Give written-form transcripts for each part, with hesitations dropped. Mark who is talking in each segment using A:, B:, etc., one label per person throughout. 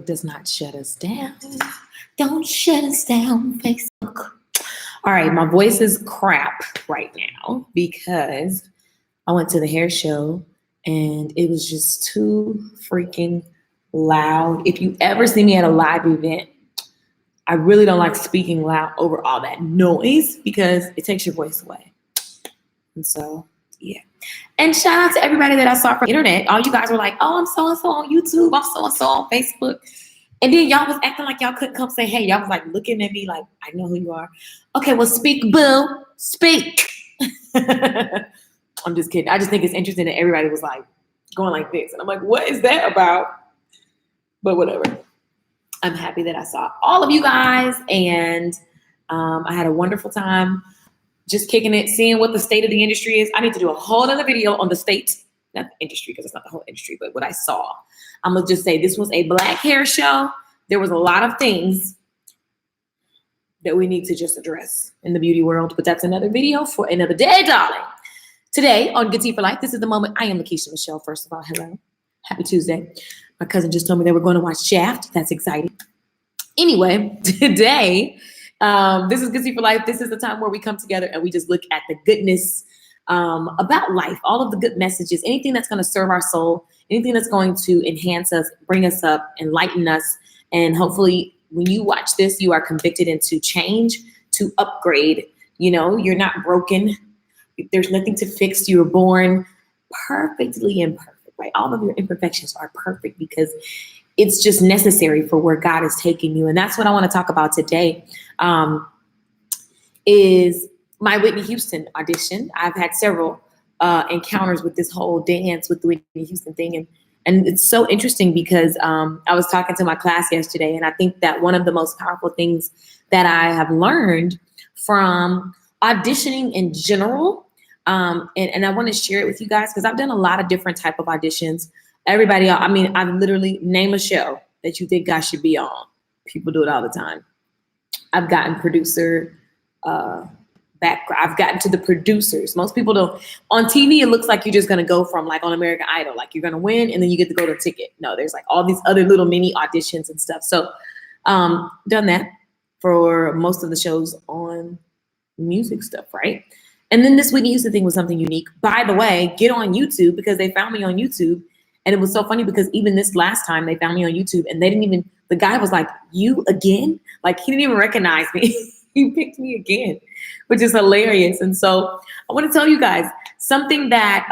A: does not shut us down. Don't shut us down, Facebook. All right, my voice is crap right now because I went to the hair show and it was just too freaking loud. If you ever see me at a live event, I really don't like speaking loud over all that noise because it takes your voice away. And so, yeah. And shout out to everybody that I saw from the internet. All you guys were like, oh, I'm so-and-so on YouTube. I'm so-and-so on Facebook. And then y'all was acting like y'all couldn't come say, hey, y'all was like looking at me like, I know who you are. Okay, well, speak, boo. Speak. I'm just kidding. I just think it's interesting that everybody was like going like this. And I'm like, what is that about? But whatever. I'm happy that I saw all of you guys. And I had a wonderful time just kicking it, seeing what the state of the industry is. I need to do a whole other video on the state, not the industry, because it's not the whole industry, but what I saw. I'm going to just say this was a Black hair show. There was a lot of things that we need to just address in the beauty world, but that's another video for another day, darling. Today on Good Tea for Life, this is the moment. I am Lakeisha Michelle. First of all, hello. Happy Tuesday. My cousin just told me that we're going to watch Shaft. That's exciting. Anyway, today, this is Good Tea for Life. This is the time where we come together and we just look at the goodness about life, all of the good messages, anything that's going to serve our soul, anything that's going to enhance us, bring us up, enlighten us. And hopefully when you watch this, you are convicted into change, to upgrade. You know, you're not broken. There's nothing to fix. You were born perfectly imperfect, right? All of your imperfections are perfect because it's just necessary for where God is taking you. And that's what I want to talk about today, is my Whitney Houston audition. I've had several encounters with this whole dance with the Whitney Houston thing. And it's so interesting because I was talking to my class yesterday, and I think that one of the most powerful things that I have learned from auditioning in general, and I want to share it with you guys because I've done a lot of different type of auditions. Everybody, I mean, I've literally name a show that you think I should be on. People do it all the time. I've gotten producer background. I've gotten to the producers. Most people don't. On TV, it looks like you're just going to go from like on American Idol, like you're going to win and then you get to go to a ticket. No, there's like all these other little mini auditions and stuff. So done that for most of the shows on music stuff, right? And then this Whitney Houston thing was something unique. By the way, get on YouTube because they found me on YouTube. And it was so funny because even this last time they found me on YouTube and they didn't even, the guy was like, you again? Like he didn't even recognize me. He picked me again, which is hilarious. And so I want to tell you guys something that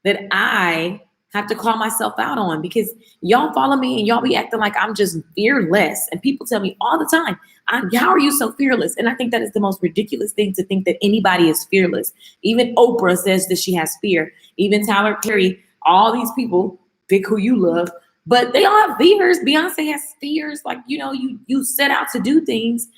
A: that I have to call myself out on because y'all follow me and y'all be acting like I'm just fearless. And people tell me all the time, how are you so fearless? And I think that is the most ridiculous thing to think that anybody is fearless. Even Oprah says that she has fear. Even Tyler Perry, all these people, pick who you love, but they all have fears. Beyonce has fears. Like, you know, you set out to do things.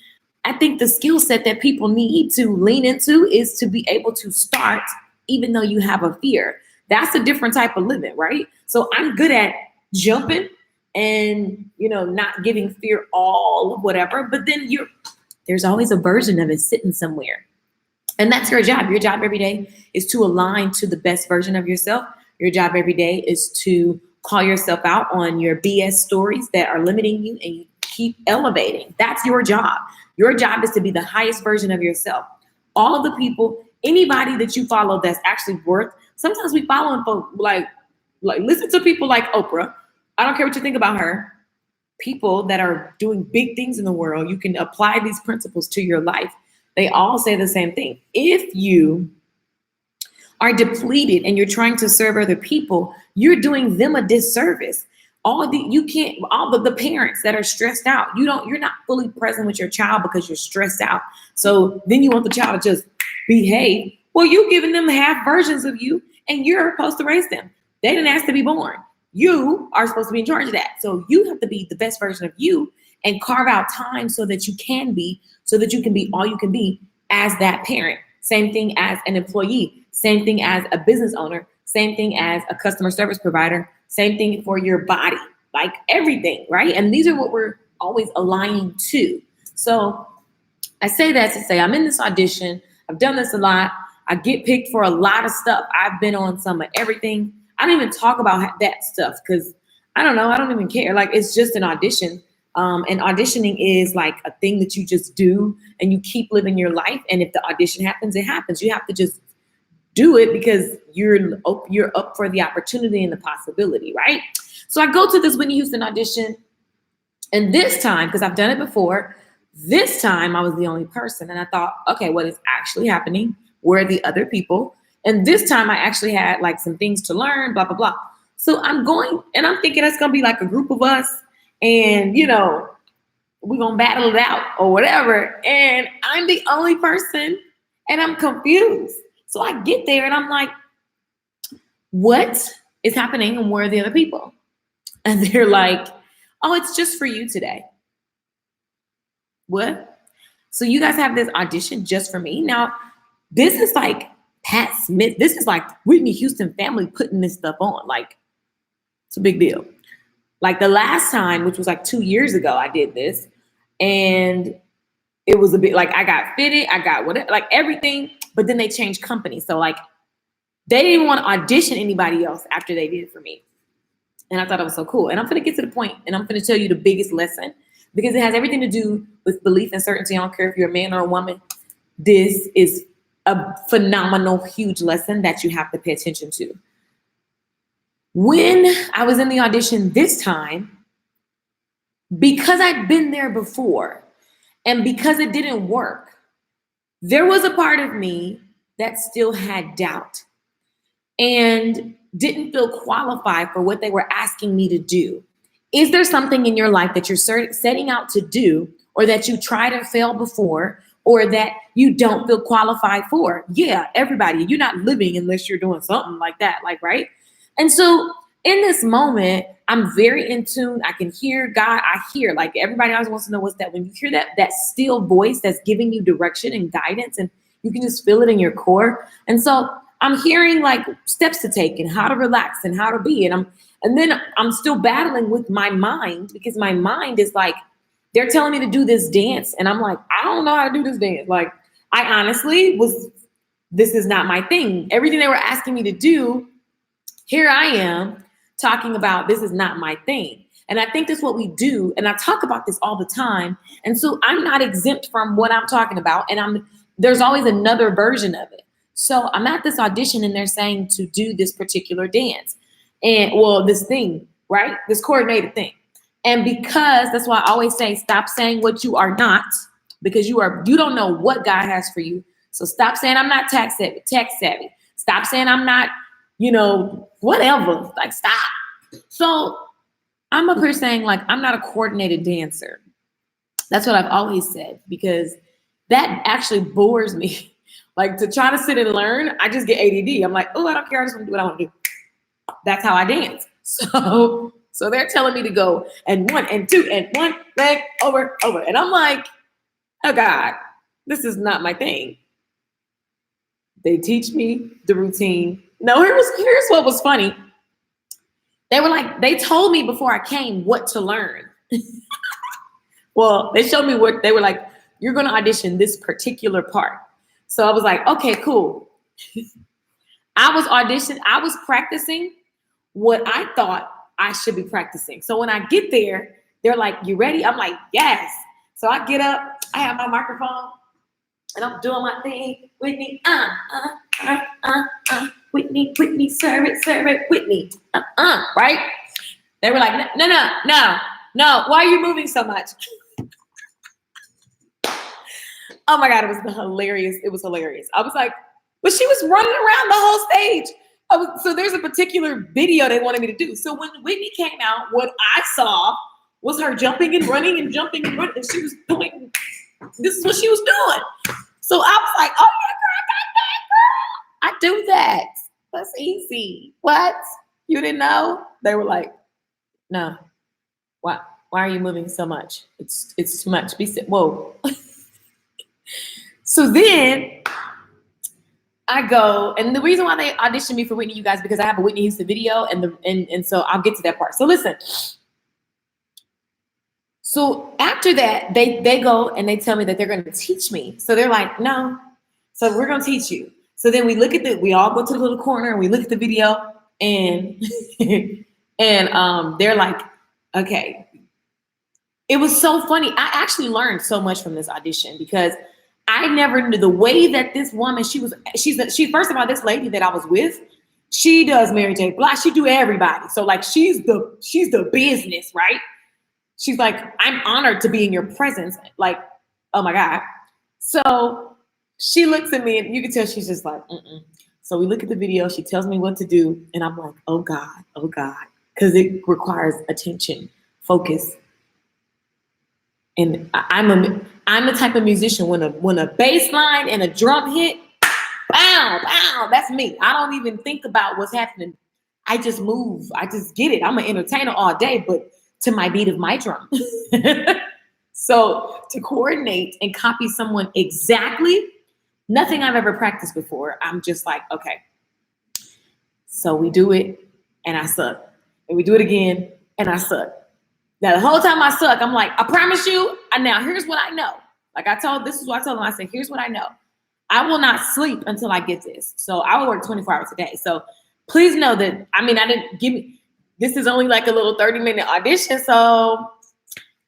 A: I think the skill set that people need to lean into is to be able to start even though you have a fear. That's a different type of living, right? So I'm good at jumping and, you know, not giving fear all whatever, but then there's always a version of it sitting somewhere. And that's your job. Your job every day is to align to the best version of yourself. Your job every day is to call yourself out on your BS stories that are limiting you and you keep elevating. That's your job. Your job is to be the highest version of yourself. All of the people, anybody that you follow that's actually worth, sometimes we follow them for like listen to people like Oprah. I don't care what you think about her. People that are doing big things in the world, you can apply these principles to your life. They all say the same thing. If you are depleted and you're trying to serve other people, you're doing them a disservice. All the parents that are stressed out, you're not fully present with your child because you're stressed out. So then you want the child to just behave. Well, you're giving them half versions of you and you're supposed to raise them. They didn't ask to be born. You are supposed to be in charge of that. So you have to be the best version of you and carve out time so that you can be all you can be as that parent. Same thing as an employee, same thing as a business owner, same thing as a customer service provider, same thing for your body, like everything, right? And these are what we're always aligning to. So I say that to say I'm in this audition. I've done this a lot. I get picked for a lot of stuff. I've been on some of everything. I don't even talk about that stuff because I don't know. I don't even care. Like, it's just an audition. And auditioning is like a thing that you just do and you keep living your life. And if the audition happens, it happens. You have to just do it because you're up for the opportunity and the possibility, right? So I go to this Whitney Houston audition, and this time, because I've done it before, this time I was the only person. And I thought, okay, what is actually happening? Where are the other people? And this time I actually had like some things to learn, blah, blah, blah. So I'm going and I'm thinking it's going to be like a group of us and, you know, we're going to battle it out or whatever. And I'm the only person and I'm confused. So I get there and I'm like, what is happening and where are the other people? And they're like, oh, it's just for you today. What? So you guys have this audition just for me? Now, this is like Pat Smith. This is like Whitney Houston family putting this stuff on. Like, it's a big deal. Like the last time, which was like 2 years ago, I did this. And it was a bit like I got fitted, I got whatever, like everything. But then they changed companies. So like they didn't want to audition anybody else after they did it for me. And I thought it was so cool. And I'm going to get to the point and I'm going to tell you the biggest lesson because it has everything to do with belief and certainty. I don't care if you're a man or a woman. This is a phenomenal, huge lesson that you have to pay attention to. When I was in the audition this time, because I'd been there before and because it didn't work, there was a part of me that still had doubt and didn't feel qualified for what they were asking me to do. Is there something in your life that you're setting out to do or that you tried and failed before or that you don't feel qualified for? Yeah, everybody, you're not living unless you're doing something like that, like, right? And so in this moment, I'm very in tune. I can hear God. I hear, like everybody always wants to know what's that. When you hear that still voice that's giving you direction and guidance and you can just feel it in your core. And so I'm hearing like steps to take and how to relax and how to be. And then I'm still battling with my mind because my mind is like, they're telling me to do this dance. And I'm like, I don't know how to do this dance. Like, I honestly this is not my thing. Everything they were asking me to do, here I am talking about this is not my thing. And I think that's what we do. And I talk about this all the time. And so I'm not exempt from what I'm talking about. And there's always another version of it. So I'm at this audition and they're saying to do this particular dance and this thing, right? This coordinated thing. And because that's why I always say, stop saying what you are not, because you don't know what God has for you. So stop saying I'm not tech savvy. Stop saying I'm not, whatever, like stop. So I'm up here saying like, I'm not a coordinated dancer. That's what I've always said, because that actually bores me. Like to try to sit and learn, I just get ADD. I'm like, oh, I don't care. I just want to do what I want to do. That's how I dance. So they're telling me to go and 1 and 2 and 1 leg over. And I'm like, oh God, this is not my thing. They teach me the routine. No, here's what was funny. They told me before I came what to learn. Well, they showed me what they were like, you're going to audition this particular part. So I was like, okay, cool. I was practicing what I thought I should be practicing. So when I get there, they're like, you ready? I'm like, yes. So I get up, I have my microphone, and I'm doing my thing. Whitney, Whitney, serve it, Whitney, right? They were like, no, why are you moving so much? Oh my God, it was hilarious. It was hilarious. I was like, but she was running around the whole stage. So there's a particular video they wanted me to do. So when Whitney came out, what I saw was her jumping and running and jumping and running. And she was doing, this is what she was doing. So I was like, oh yeah, girl, I do that. That's easy. What? You didn't know? They were like, no. Why are you moving so much? It's too much. Whoa. So then I go, and the reason why they auditioned me for Whitney, you guys, because I have a Whitney Houston video, and so I'll get to that part. So listen. So after that, they go and they tell me that they're going to teach me. So they're like, no. So we're going to teach you. So then we all go to the little corner and we look at the video, and And they're like, okay. It was so funny. I actually learned so much from this audition because I never knew the way that this woman, she first of all, this lady that I was with, she does Mary J. Blige. She do everybody. So like she's the business, right? She's like, I'm honored to be in your presence. Like, oh my God. So she looks at me and you can tell she's just like, mm-mm. So we look at the video, she tells me what to do, and I'm like, oh God, because it requires attention, focus. And I'm the type of musician when a bass line and a drum hit, bow, bow, that's me. I don't even think about what's happening. I just move. I just get it. I'm an entertainer all day, but to my beat of my drum. So to coordinate and copy someone exactly, nothing I've ever practiced before. I'm just like, okay. So we do it and I suck. And we do it again and I suck. Now, the whole time I suck, I'm like, I promise you, now here's what I know. Like this is what I told them. I said, here's what I know. I will not sleep until I get this. So I will work 24 hours a day. So please know that, this is only like a little 30-minute audition. So,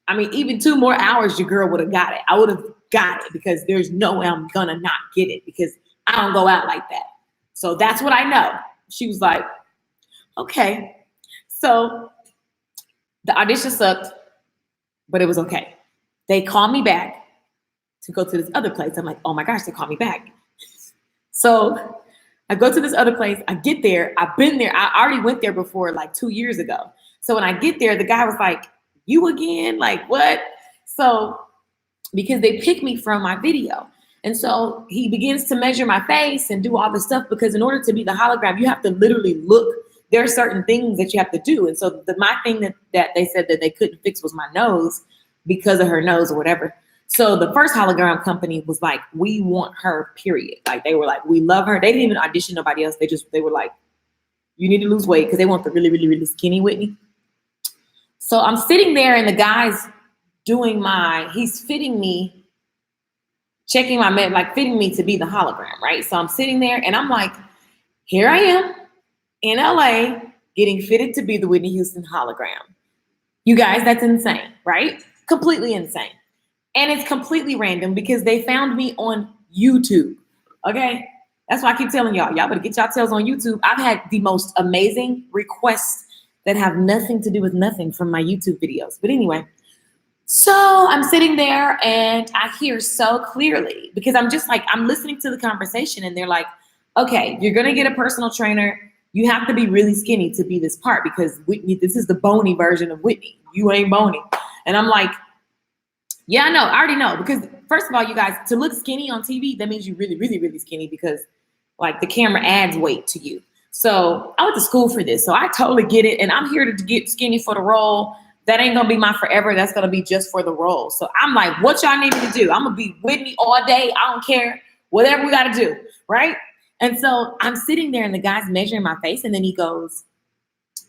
A: even 2 more hours, your girl would have got it. I would have got it because there's no way I'm gonna not get it because I don't go out like that. So that's what I know. She was like, okay. So the audition sucked, but it was okay. They called me back to go to this other place. I'm like, oh my gosh, they called me back. So I go to this other place. I get there. I've been there. I already went there before like 2 years ago. So when I get there, the guy was like, you again? Like what? So because they picked me from my video. And so he begins to measure my face and do all this stuff because in order to be the hologram, you have to literally look. There are certain things that you have to do. And so my thing that they said that they couldn't fix was my nose because of her nose or whatever. So the first hologram company was like, we want her, period. Like they were like, we love her. They didn't even audition nobody else. They were like, you need to lose weight because they want the really, really, really skinny Whitney. So I'm sitting there and the guy's he's fitting me, checking my like fitting me to be the hologram, right? So I'm sitting there and I'm like, here I am in LA getting fitted to be the Whitney Houston hologram. You guys, that's insane, right? Completely insane. And it's completely random because they found me on YouTube, okay? That's why I keep telling y'all better get y'all tails on YouTube. I've had the most amazing requests that have nothing to do with nothing from my YouTube videos. But anyway, so I'm sitting there and I hear so clearly because I'm just like, I'm listening to the conversation and they're like, okay, you're gonna get a personal trainer. You have to be really skinny to be this part because Whitney, this is the bony version of Whitney. You ain't bony. And I'm like, yeah, I know. I already know because first of all, you guys, to look skinny on TV, that means you're really, really, really skinny because like the camera adds weight to you. So I went to school for this. So I totally get it. And I'm here to get skinny for the role. That ain't going to be my forever. That's going to be just for the role. So I'm like, what y'all need me to do? I'm going to be Whitney all day. I don't care. Whatever we got to do. Right. And so I'm sitting there and the guy's measuring my face. And then he goes,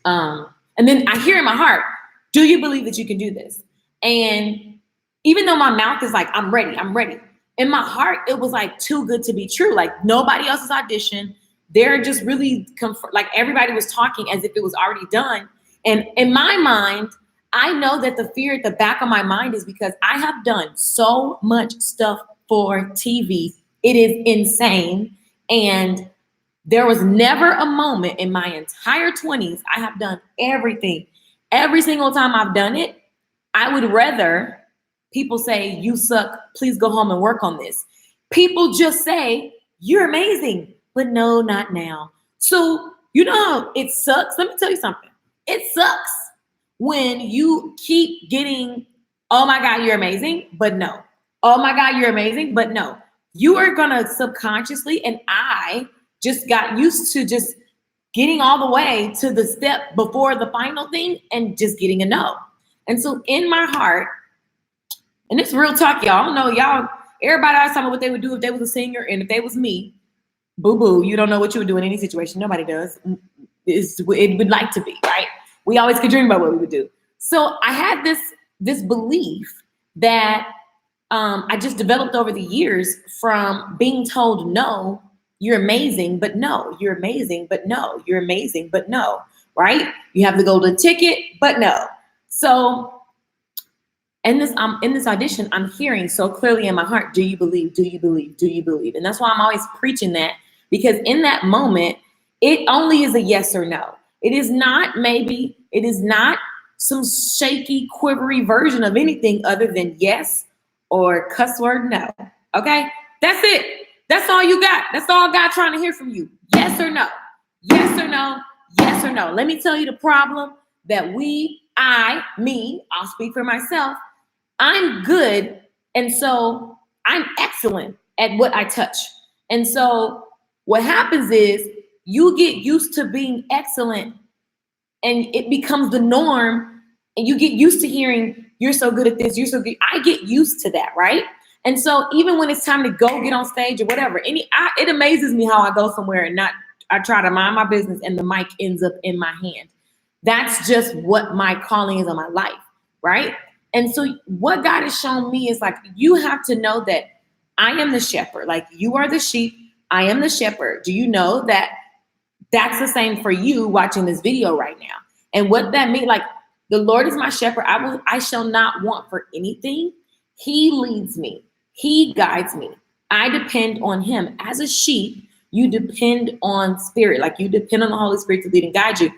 A: and then I hear in my heart, do you believe that you can do this? And even though my mouth is like, I'm ready. In my heart, it was like too good to be true. Like nobody else's audition. They're just really like everybody was talking as if it was already done. And in my mind, I know that the fear at the back of my mind is because I have done so much stuff for TV. It is insane. And there was never a moment in my entire 20s. I have done everything. Every single time I've done it, I would rather people say, you suck. Please go home and work on this. People just say, you're amazing. But no, not now. So, it sucks. Let me tell you something. It sucks when you keep getting, oh my God, you're amazing, but no. Oh my God, you're amazing, but no. You are going to subconsciously, and I just got used to just getting all the way to the step before the final thing and just getting a no. And so in my heart, and it's real talk, y'all. I don't know, y'all, everybody always talking about what they would do if they was a singer and if they was me. Boo-boo, you don't know what you would do in any situation. Nobody does. It would like to be, right? We always could dream about what we would do. So I had this belief that I just developed over the years from being told, no, you're amazing, but no, you're amazing, but no, you're amazing, but no. right? You have the golden ticket, but no. So in this audition, I'm hearing so clearly in my heart, do you believe? Do you believe? Do you believe? And that's why I'm always preaching that, because in that moment, it only is a yes or no. It is not maybe, it is not some shaky, quivery version of anything other than yes or cuss word no. Okay? That's it. That's all you got. That's all God trying to hear from you. Yes or no. Yes or no. Yes or no. Let me tell you the problem that I'll speak for myself. I'm good, and so I'm excellent at what I touch. And so what happens is you get used to being excellent, and it becomes the norm, and you get used to hearing, you're so good at this, you're so good. I get used to that, right? And so even when it's time to go get on stage or whatever, it amazes me how I go somewhere and I try to mind my business and the mic ends up in my hand. That's just what my calling is on my life, right? And so what God has shown me is like, you have to know that I am the shepherd. Like, you are the sheep, I am the shepherd. Do you know that that's the same for you watching this video right now? And what that means, like, the Lord is my shepherd. I shall not want for anything. He leads me. He guides me. I depend on him. As a sheep, you depend on spirit. Like, you depend on the Holy Spirit to lead and guide you.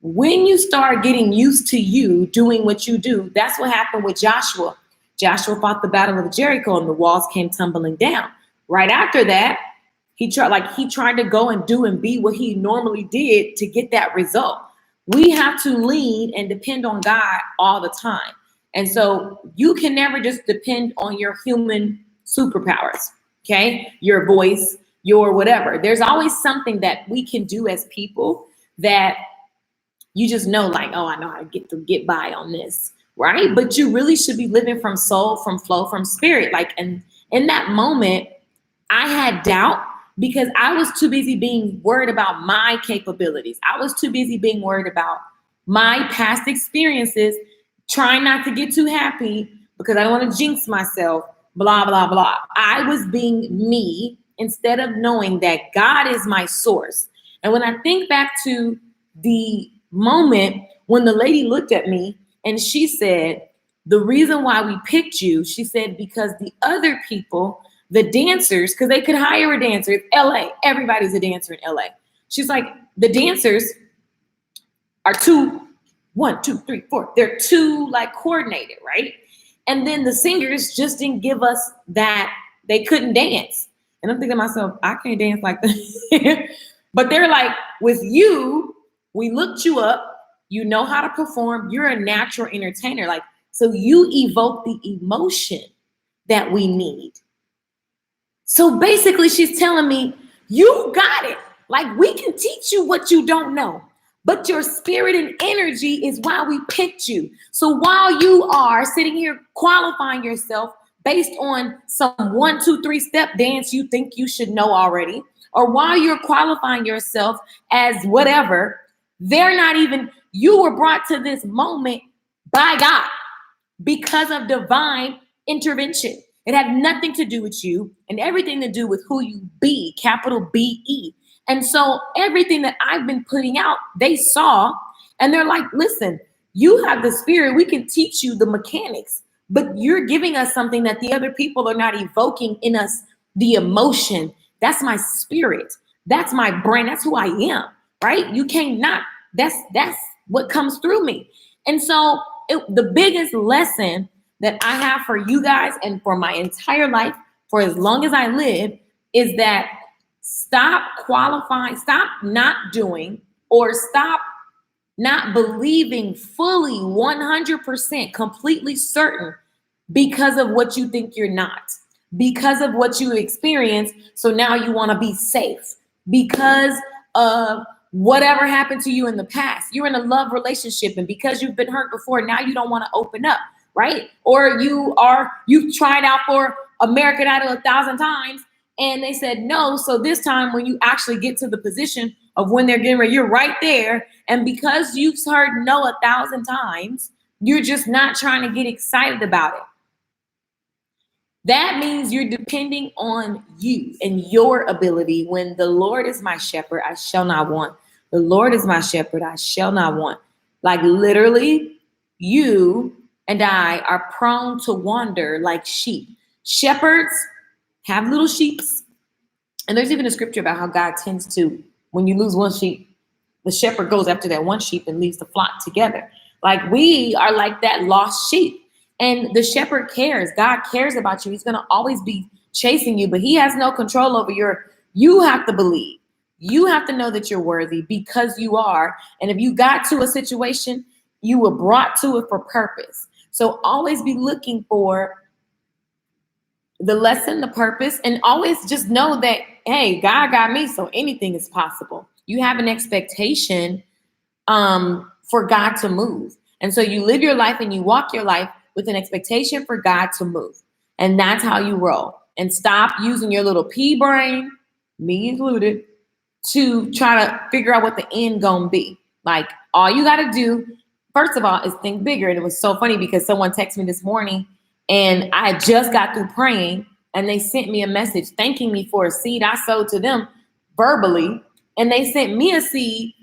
A: When you start getting used to you doing what you do, that's what happened with Joshua. Joshua fought the battle of Jericho and the walls came tumbling down. Right after that, he tried to go and do and be what he normally did to get that result. We have to lean and depend on God all the time. And so you can never just depend on your human superpowers, okay? Your voice, your whatever. There's always something that we can do as people that you just know, like, oh, I know how to get by on this, right? But you really should be living from soul, from flow, from spirit. Like, and in that moment, I had doubt because I was too busy being worried about my capabilities. I was too busy being worried about my past experiences, trying not to get too happy because I don't want to jinx myself, blah, blah, blah. I was being me instead of knowing that God is my source. And when I think back to the moment when the lady looked at me and she said, the reason why we picked you, she said, because the other people, the dancers, because they could hire a dancer. It's LA. Everybody's a dancer in LA. She's like, the dancers are one, two, three, four. They're too like coordinated, right? And then the singers just didn't give us that. They couldn't dance. And I'm thinking to myself, I can't dance like that. But they're like, with you, we looked you up. You know how to perform. You're a natural entertainer. Like, so you evoke the emotion that we need. So basically she's telling me, you got it. Like, we can teach you what you don't know, but your spirit and energy is why we picked you. So while you are sitting here qualifying yourself based on some 1, 2, 3 step dance you think you should know already, or while you're qualifying yourself as whatever, you were brought to this moment by God because of divine intervention. It had nothing to do with you and everything to do with who you be, capital B-E. And so everything that I've been putting out, they saw, and they're like, listen, you have the spirit. We can teach you the mechanics, but you're giving us something that the other people are not evoking in us, the emotion. That's my spirit. That's my brain. That's who I am, right? You can't not. That's what comes through me. And so the biggest lesson that I have for you guys and for my entire life, for as long as I live, is that stop qualifying, stop not doing, or stop not believing fully 100% completely certain because of what you think you're not, because of what you experience. So now you want to be safe because of whatever happened to you in the past. You're in a love relationship, and because you've been hurt before, now you don't want to open up, right? Or you've tried out for American Idol 1,000 times and they said no. So this time when you actually get to the position of when they're getting ready, you're right there. And because you've heard no 1,000 times, you're just not trying to get excited about it. That means you're depending on you and your ability. When the Lord is my shepherd, I shall not want. The Lord is my shepherd, I shall not want. Like literally, you and I are prone to wander like sheep. Shepherds have little sheeps. And there's even a scripture about how God tends to, when you lose one sheep, the shepherd goes after that one sheep and leaves the flock together. Like we are like that lost sheep. And the shepherd cares. God cares about you. He's going to always be chasing you, but he has no control over you have to believe. You have to know that you're worthy because you are. And if you got to a situation, you were brought to it for purpose. So always be looking for the lesson, the purpose, and always just know that, hey, God got me, so anything is possible. You have an expectation for God to move. And so you live your life and you walk your life with an expectation for God to move. And that's how you roll. And stop using your little pea brain, me included, to try to figure out what the end gonna be. Like all you gotta do, first of all, is think bigger. And it was so funny because someone texted me this morning and I had just got through praying and they sent me a message thanking me for a seed I sowed to them verbally. And they sent me a seed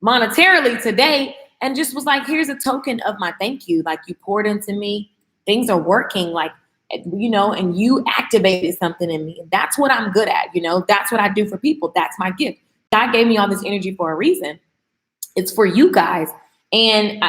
A: monetarily today and just was like, here's a token of my thank you. Like you poured into me. Things are working, like, you know, and you activated something in me. And that's what I'm good at. You know, that's what I do for people. That's my gift. God gave me all this energy for a reason. It's for you guys. And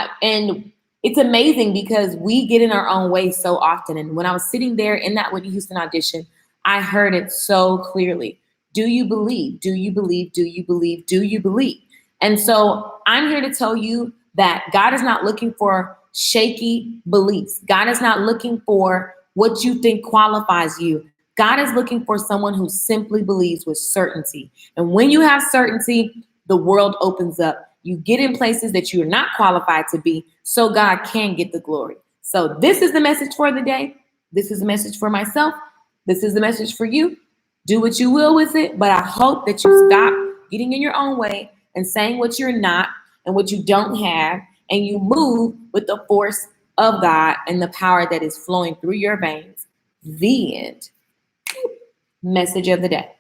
A: it's amazing because we get in our own way so often. And when I was sitting there in that Whitney Houston audition, I heard it so clearly. Do you believe? Do you believe? Do you believe? Do you believe? And so I'm here to tell you that God is not looking for shaky beliefs. God is not looking for what you think qualifies you. God is looking for someone who simply believes with certainty. And when you have certainty, the world opens up. You get in places that you are not qualified to be, so God can get the glory. So this is the message for the day. This is the message for myself. This is the message for you. Do what you will with it, but I hope that you stop getting in your own way and saying what you're not and what you don't have, and you move with the force of God and the power that is flowing through your veins. The end. Message of the day.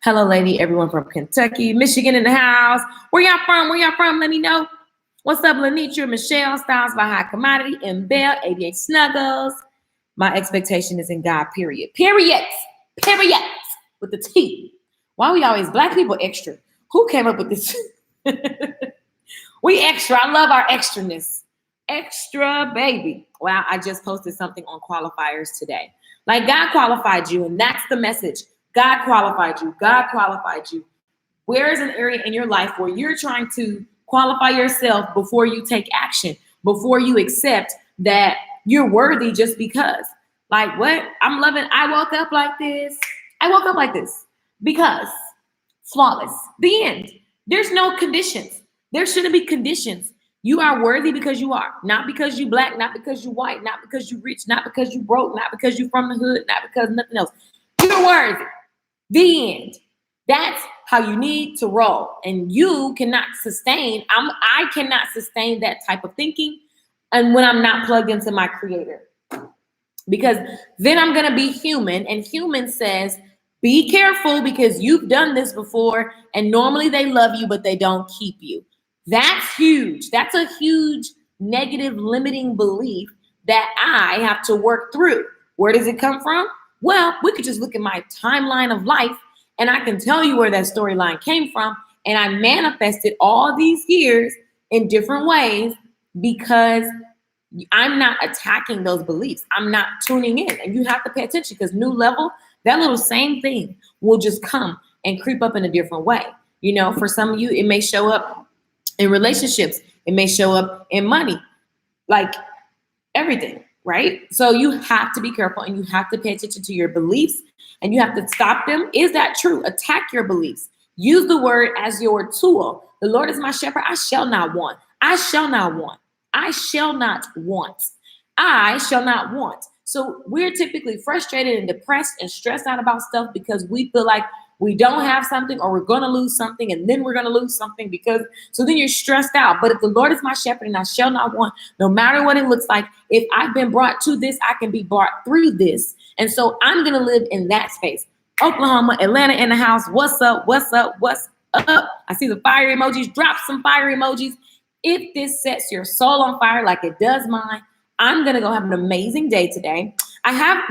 A: Hello, lady, everyone from Kentucky, Michigan in the house. Where y'all from? Where y'all from? Let me know. What's up, Lenitra, Michelle, Styles by High Commodity, and Bell, 88 Snuggles. My expectation is in God, period. Periods. Periods. With the T. Why we always black people extra? Who came up with this? We extra. I love our extraness. Extra, baby. Wow, I just posted something on qualifiers today. Like God qualified you, and that's the message. God qualified you. God qualified you. Where is an area in your life where you're trying to qualify yourself before you take action, before you accept that you're worthy just because? Like what? I'm loving, I woke up like this. I woke up like this because flawless. The end. There's no conditions. There shouldn't be conditions. You are worthy because you are, not because you black, not because you white, not because you rich, not because you broke, not because you from the hood, not because nothing else. You're worthy. The end. That's how you need to roll. And you cannot sustain, I cannot sustain that type of thinking and when I'm not plugged into my creator. Because then I'm going to be human, and human says, be careful because you've done this before and normally they love you, but they don't keep you. That's huge. That's a huge negative limiting belief that I have to work through. Where does it come from? Well, we could just look at my timeline of life and I can tell you where that storyline came from. And I manifested all these years in different ways because I'm not attacking those beliefs. I'm not tuning in. And you have to pay attention because new level, that little same thing will just come and creep up in a different way. You know, for some of you, it may show up in relationships. It may show up in money, like everything, right? So you have to be careful and you have to pay attention to your beliefs and you have to stop them. Is that true? Attack your beliefs. Use the word as your tool. The Lord is my shepherd. I shall not want. I shall not want. I shall not want. I shall not want. So we're typically frustrated and depressed and stressed out about stuff because we feel like we don't have something or we're going to lose something and then we're going to lose something because, so then you're stressed out. But if the Lord is my shepherd and I shall not want, no matter what it looks like, if I've been brought to this, I can be brought through this. And so I'm going to live in that space. Oklahoma, Atlanta in the house. What's up? What's up? What's up. I see the fire emojis. Drop some fire emojis. If this sets your soul on fire like it does mine, I'm going to go have an amazing day today.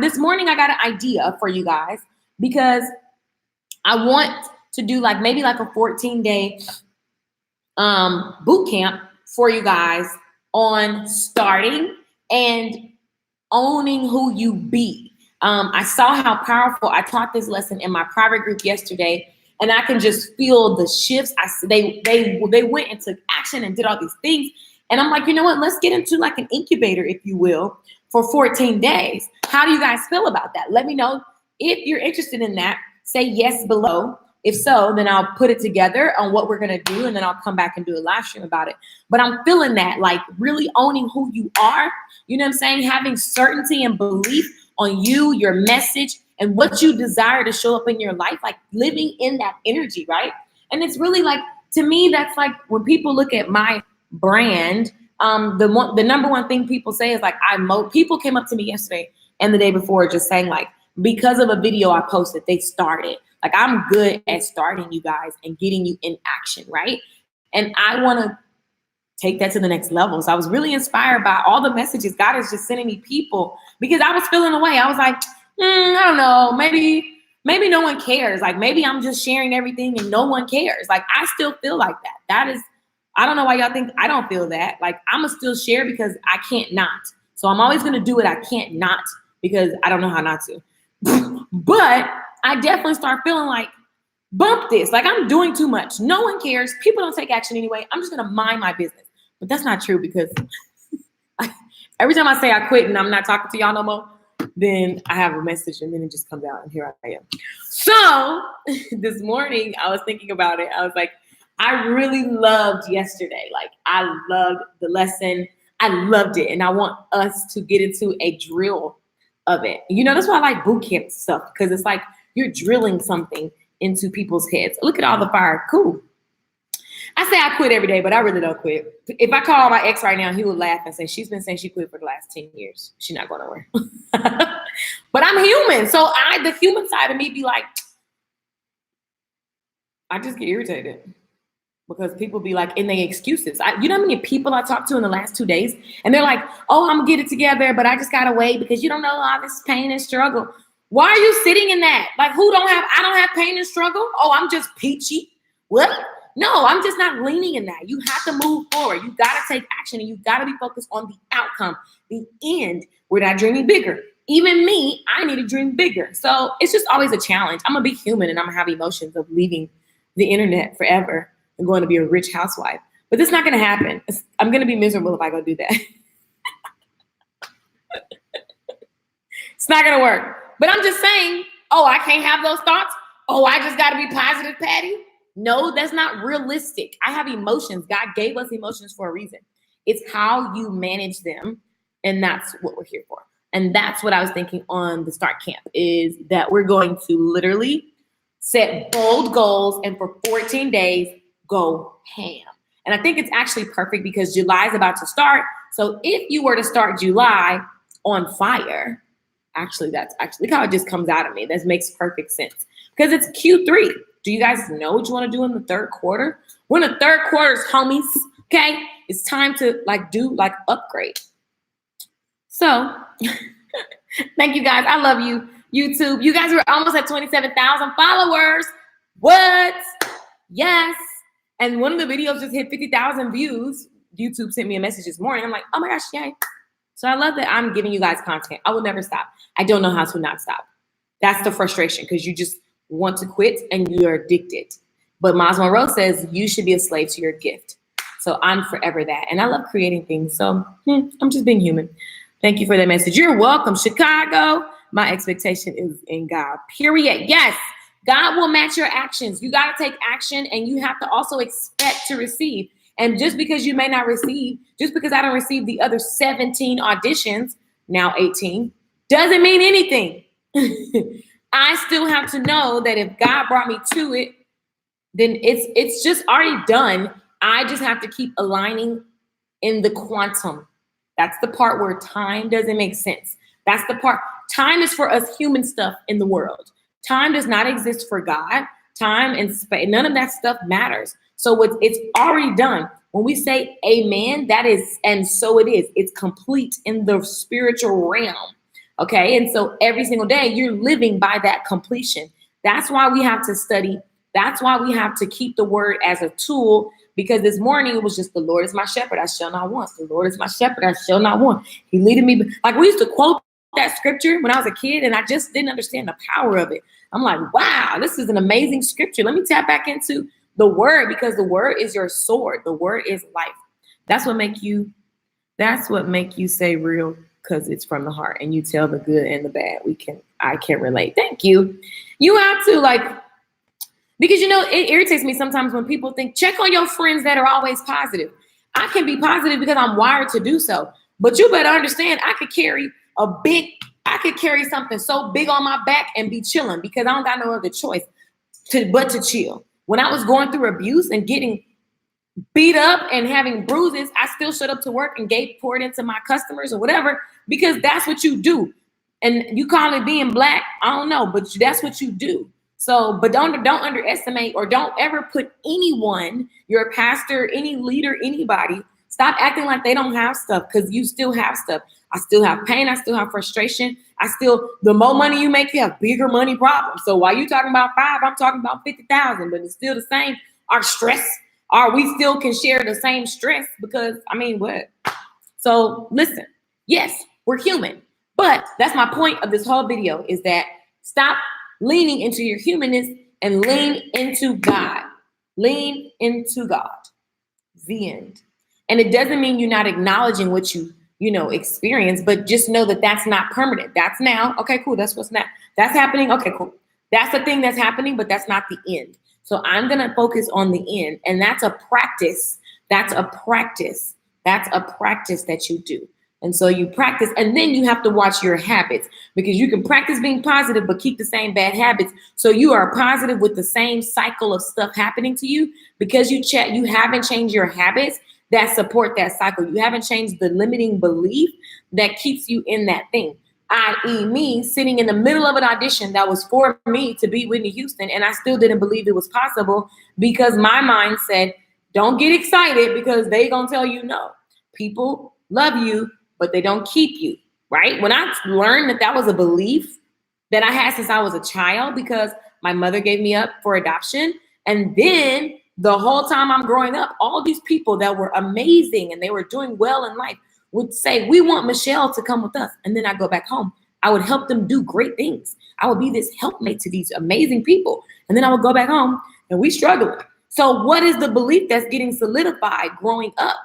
A: This morning, I got an idea for you guys because I want to do maybe a 14-day boot camp for you guys on starting and owning who you be. I saw how powerful. I taught this lesson in my private group yesterday, and I can just feel the shifts. They went and took action and did all these things. And I'm like, you know what? Let's get into an incubator, if you will, for 14 days. How do you guys feel about that? Let me know if you're interested in that. Say yes below. If so, then I'll put it together on what we're going to do, and then I'll come back and do a live stream about it. But I'm feeling that, really owning who you are, you know what I'm saying? Having certainty and belief on you, your message, and what you desire to show up in your life, living in that energy, right? And it's really to me, that's when people look at my brand, the number one thing people say is people came up to me yesterday and the day before just saying because of a video I posted, they started. I'm good at starting you guys and getting you in action, right? And I want to take that to the next level. So I was really inspired by all the messages. God is just sending me people because I was feeling away. I was like, I don't know, maybe no one cares. Maybe I'm just sharing everything and no one cares. I still feel like that. That is, I don't know why y'all think I don't feel that. I'm going to still share because I can't not. So I'm always going to do it. I can't not because I don't know how not to. But I definitely start feeling bump this. I'm doing too much. No one cares. People don't take action anyway. I'm just going to mind my business. But that's not true because every time I say I quit and I'm not talking to y'all no more, then I have a message and then it just comes out and here I am. So this morning I was thinking about it. I was like, I really loved yesterday. I loved the lesson. I loved it. And I want us to get into a drill of it. That's why I like boot camp stuff because it's you're drilling something into people's heads. Look at all the fire. Cool. I say I quit every day, but I really don't quit. If I call my ex right now, he would laugh and say, she's been saying she quit for the last 10 years. She's not going nowhere. But I'm human. So the human side of me be I just get irritated because people be in their excuses. You know how many people I talked to in the last 2 days? And they're like, oh, I'm going to get it together, but I just got to wait because you don't know all this pain and struggle. Why are you sitting in that? I don't have pain and struggle. Oh, I'm just peachy. What? No, I'm just not leaning in that. You have to move forward. You got to take action and you got to be focused on the outcome, the end. We're not dreaming bigger. Even me, I need to dream bigger. So it's just always a challenge. I'm going to be human and I'm going to have emotions of leaving the internet forever and going to be a rich housewife. But it's not going to happen. I'm going to be miserable if I go do that. It's not going to work. But I'm just saying, oh, I can't have those thoughts. Oh, I just got to be positive, Patty. No, that's not realistic. I have emotions. God gave us emotions for a reason. It's how you manage them. And that's what we're here for. And that's what I was thinking on the start camp is that we're going to literally set bold goals and for 14 days, go ham. And I think it's actually perfect because July is about to start. So if you were to start July on fire, that's look how it just comes out of me. That makes perfect sense because it's Q3. Do you guys know what you want to do in the third quarter? We're in the third quarters, homies. Okay. It's time to do upgrade. So thank you guys. I love you, YouTube. You guys were almost at 27,000 followers. What? Yes. And one of the videos just hit 50,000 views. YouTube sent me a message this morning. I'm like, oh my gosh, yay. So I love that I'm giving you guys content. I will never stop. I don't know how to not stop. That's the frustration because you just want to quit and you're addicted. But Miles Monroe says you should be a slave to your gift. So I'm forever that. And I love creating things. So I'm just being human. Thank you for that message. You're welcome, Chicago. My expectation is in God, period. Yes, God will match your actions. You got to take action and you have to also expect to receive. And just because you may not receive, just because I don't receive the other 17 auditions, now 18, doesn't mean anything. I still have to know that if God brought me to it, then it's just already done. I just have to keep aligning in the quantum. That's the part where time doesn't make sense. That's the part. Time is for us human stuff in the world. Time does not exist for God. time and space, none of that stuff matters. So it's already done. When we say amen, that is, and so it is. It's complete in the spiritual realm. Okay. And so every single day you're living by that completion. That's why we have to study. That's why we have to keep the word as a tool, because this morning it was just, the Lord is my shepherd, I shall not want. The Lord is my shepherd, I shall not want. He leaded me. Like, we used to quote that scripture when I was a kid, and I just didn't understand the power of it. I'm like, wow, this is an amazing scripture. Let me tap back into the word, because the word is your sword. The word is life. That's what make you say real, because it's from the heart, and you tell the good and the bad. I can relate. Thank you. You have to, like, because, you know, it irritates me sometimes when people think, check on your friends that are always positive. I can be positive because I'm wired to do so. But you better understand, I could carry something so big on my back and be chilling, because I don't got no other choice but to chill. When I was going through abuse and getting beat up and having bruises, I still showed up to work and poured into my customers or whatever, because that's what you do. And you call it being black, I don't know, but that's what you do. So, but don't underestimate, or don't ever put anyone, your pastor, any leader, anybody, stop acting like they don't have stuff, because you still have stuff. I still have pain. I still have frustration. The more money you make, you have bigger money problems. So while you talking about 5, I'm talking about 50,000, but it's still the same. Our stress, we still can share the same stress, because, I mean, what? So listen, yes, we're human, but that's my point of this whole video, is that stop leaning into your humanness and lean into God. Lean into God. The end. And it doesn't mean you're not acknowledging what you experience, but just know that that's not permanent. That's now. Okay, cool. That's what's now. That's happening. Okay, cool. That's the thing that's happening, but that's not the end. So I'm going to focus on the end. And that's a practice. That's a practice that you do. And so you practice, and then you have to watch your habits, because you can practice being positive, but keep the same bad habits. So you are positive with the same cycle of stuff happening to you, because you haven't changed your habits that support that cycle. You haven't changed the limiting belief that keeps you in that thing. I.e. me sitting in the middle of an audition that was for me to be Whitney Houston, and I still didn't believe it was possible, because my mind said, don't get excited, because they gonna tell you no. People love you, but they don't keep you, right? When I learned that was a belief that I had since I was a child, because my mother gave me up for adoption, and then the whole time I'm growing up, all these people that were amazing and they were doing well in life would say, we want Michelle to come with us. And then I go back home. I would help them do great things. I would be this helpmate to these amazing people. And then I would go back home and we struggled. So what is the belief that's getting solidified growing up?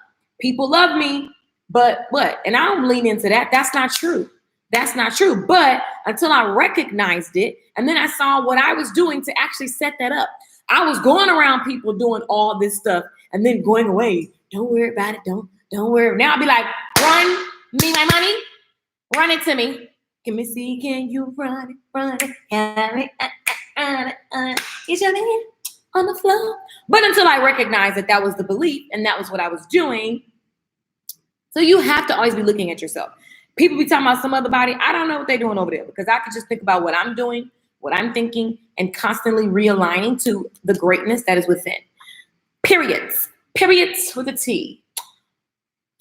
A: People love me, but what? And I don't lean into that. That's not true. That's not true. But until I recognized it, and then I saw what I was doing to actually set that up. I was going around people doing all this stuff and then going away. Don't worry about it. Don't worry. Now I'll be like, run me my money. Run it to me. Can me see, can you run it? Have it. Get your hand on the floor. But until I recognized that was the belief and that was what I was doing. So you have to always be looking at yourself. People be talking about some other body. I don't know what they're doing over there, because I could just think about what I'm doing, what I'm thinking, and constantly realigning to the greatness that is within. Periods with a T.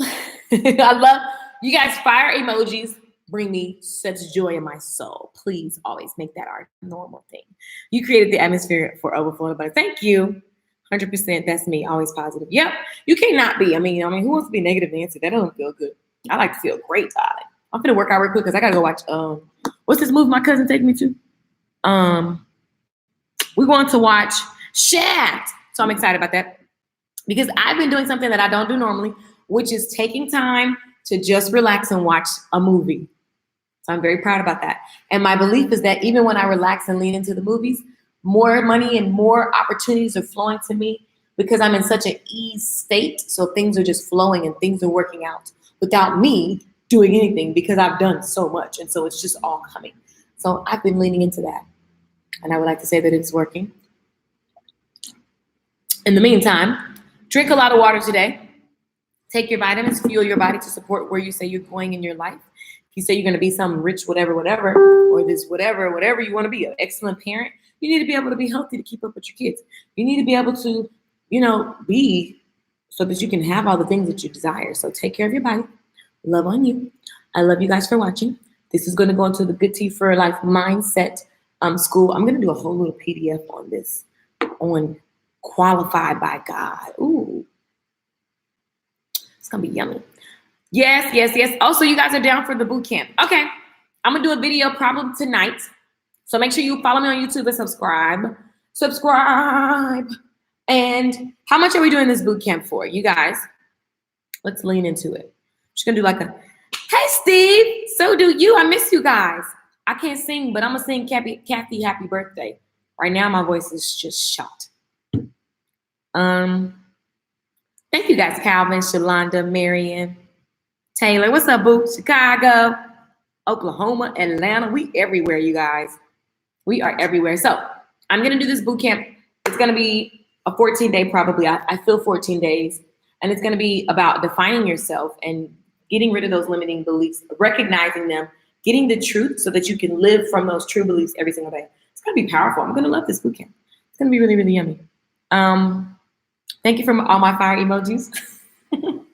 A: I love you guys. Fire emojis bring me such joy in my soul. Please always make that our normal thing. You created the atmosphere for overflow, but thank you. 100%. That's me. Always positive. Yep. You cannot be. I mean, who wants to be negative Nancy? That doesn't feel good. I like to feel great, darling. I'm gonna work out real quick because I gotta go watch. What's this movie my cousin take me to? We're going to watch Shaft. So I'm excited about that, because I've been doing something that I don't do normally, which is taking time to just relax and watch a movie. So I'm very proud about that. And my belief is that even when I relax and lean into the movies, more money and more opportunities are flowing to me, because I'm in such an ease state. So things are just flowing and things are working out without me doing anything, because I've done so much. And so it's just all coming. So I've been leaning into that. And I would like to say that it's working. In the meantime, drink a lot of water today. Take your vitamins, fuel your body to support where you say you're going in your life. If you say you're going to be some rich, whatever, or this whatever you want to be, an excellent parent, You need to be able to be healthy to keep up with your kids. You need to be able to, be so that you can have all the things that you desire. So take care of your body. Love on you. I love you guys for watching. This is going to go into the Good Tea for Life mindset school. I'm going to do a whole little PDF on this, on qualified by God. Ooh, it's going to be yummy. Yes, yes, yes. Also, you guys are down for the boot camp. Okay, I'm going to do a video probably tonight. So make sure you follow me on YouTube and subscribe. Subscribe. And how much are we doing this boot camp for? You guys, let's lean into it. Just going to do like a, hey, Steve, so do you. I miss you guys. I can't sing, but I'm going to sing Kathy happy birthday. Right now, my voice is just shot. Thank you guys, Calvin, Shalonda, Marion, Taylor. What's up, boo? Chicago, Oklahoma, Atlanta. We everywhere, you guys. We are everywhere. So I'm going to do this boot camp. It's going to be a 14-day probably. I feel 14 days. And it's going to be about defining yourself and getting rid of those limiting beliefs, recognizing them, getting the truth so that you can live from those true beliefs every single day. It's going to be powerful. I'm going to love this boot camp. It's going to be really, really yummy. Thank you for all my fire emojis.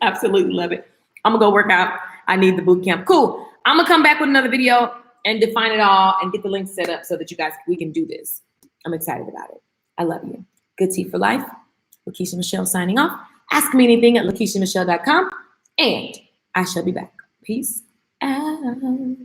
A: Absolutely love it. I'm going to go work out. I need the boot camp. Cool. I'm going to come back with another video and define it all and get the link set up so that we can do this. I'm excited about it. I love you. Good Tea for Life. Lakeisha Michelle signing off. Ask me anything at lakeishamichelle.com and I shall be back. Peace out.